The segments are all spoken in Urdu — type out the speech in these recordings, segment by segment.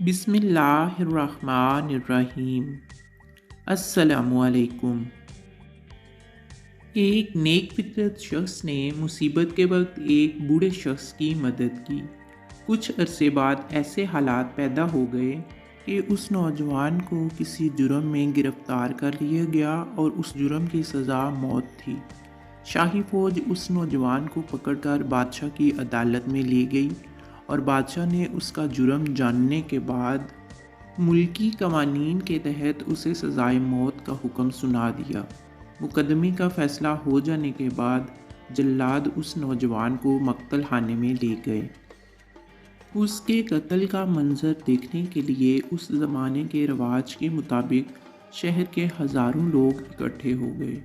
بسم اللہ الرحمن الرحیم۔ السلام علیکم۔ ایک نیک فطرت شخص نے مصیبت کے وقت ایک بوڑھے شخص کی مدد کی۔ کچھ عرصے بعد ایسے حالات پیدا ہو گئے کہ اس نوجوان کو کسی جرم میں گرفتار کر لیا گیا اور اس جرم کی سزا موت تھی۔ شاہی فوج اس نوجوان کو پکڑ کر بادشاہ کی عدالت میں لے گئی اور بادشاہ نے اس کا جرم جاننے کے بعد ملکی قوانین کے تحت اسے سزائے موت کا حکم سنا دیا۔ مقدمے کا فیصلہ ہو جانے کے بعد جلاد اس نوجوان کو مقتل خانے میں لے گئے۔ اس کے قتل کا منظر دیکھنے کے لیے اس زمانے کے رواج کے مطابق شہر کے ہزاروں لوگ اکٹھے ہو گئے۔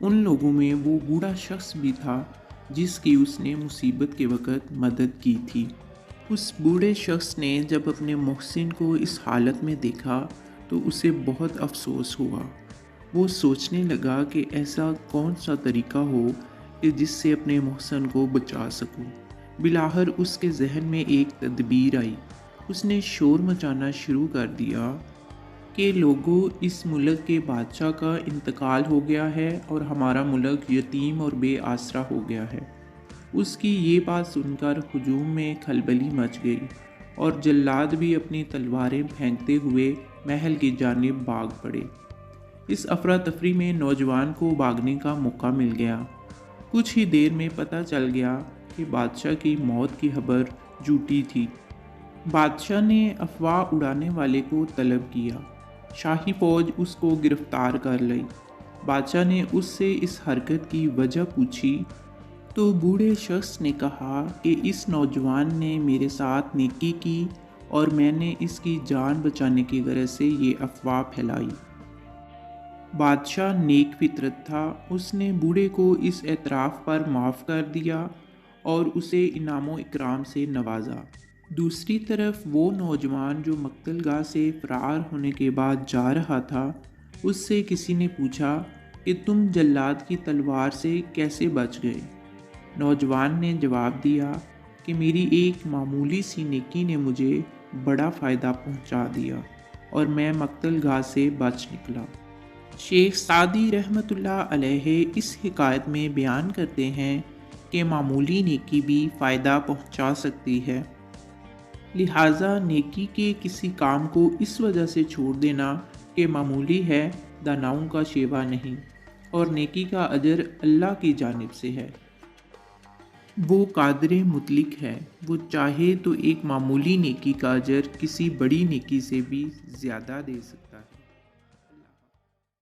ان لوگوں میں وہ بوڑھا شخص بھی تھا جس کی اس نے مصیبت کے وقت مدد کی تھی۔ اس بوڑھے شخص نے جب اپنے محسن کو اس حالت میں دیکھا تو اسے بہت افسوس ہوا۔ وہ سوچنے لگا کہ ایسا کون سا طریقہ ہو کہ جس سے اپنے محسن کو بچا سکوں۔ بالآخر اس کے ذہن میں ایک تدبیر آئی۔ اس نے شور مچانا شروع کر دیا کہ لوگوں، اس ملک کے بادشاہ کا انتقال ہو گیا ہے اور ہمارا ملک یتیم اور بے آسرا ہو گیا ہے۔ اس کی یہ بات سن کر ہجوم میں کھلبلی مچ گئی اور جلاد بھی اپنی تلواریں پھینکتے ہوئے محل کی جانب بھاگ پڑے۔ اس افراتفری میں نوجوان کو بھاگنے کا موقع مل گیا۔ کچھ ہی دیر میں پتہ چل گیا کہ بادشاہ کی موت کی خبر جھوٹی تھی۔ بادشاہ نے افواہ اڑانے والے کو طلب کیا۔ شاہی فوج اس کو گرفتار کر لی۔ بادشاہ نے اس سے اس حرکت کی وجہ پوچھی تو بوڑھے شخص نے کہا کہ اس نوجوان نے میرے ساتھ نیکی کی اور میں نے اس کی جان بچانے کی غرض سے یہ افواہ پھیلائی۔ بادشاہ نیک فطرت تھا۔ اس نے بوڑھے کو اس اعتراف پر معاف کر دیا اور اسے انعام و اکرام سے نوازا۔ دوسری طرف وہ نوجوان جو مقتل گاہ سے فرار ہونے کے بعد جا رہا تھا، اس سے کسی نے پوچھا کہ تم جلاد کی تلوار سے کیسے بچ گئے؟ نوجوان نے جواب دیا کہ میری ایک معمولی سی نیکی نے مجھے بڑا فائدہ پہنچا دیا اور میں مقتل گاہ سے بچ نکلا۔ شیخ سعدی رحمۃ اللہ علیہ اس حکایت میں بیان کرتے ہیں کہ معمولی نیکی بھی فائدہ پہنچا سکتی ہے، لہٰذا نیکی کے کسی کام کو اس وجہ سے چھوڑ دینا کہ معمولی ہے داناؤں کا شیوا نہیں، اور نیکی کا اجر اللہ کی جانب سے ہے۔ وہ قادر مطلق ہے، وہ چاہے تو ایک معمولی نیکی کا اجر کسی بڑی نیکی سے بھی زیادہ دے سکتا ہے۔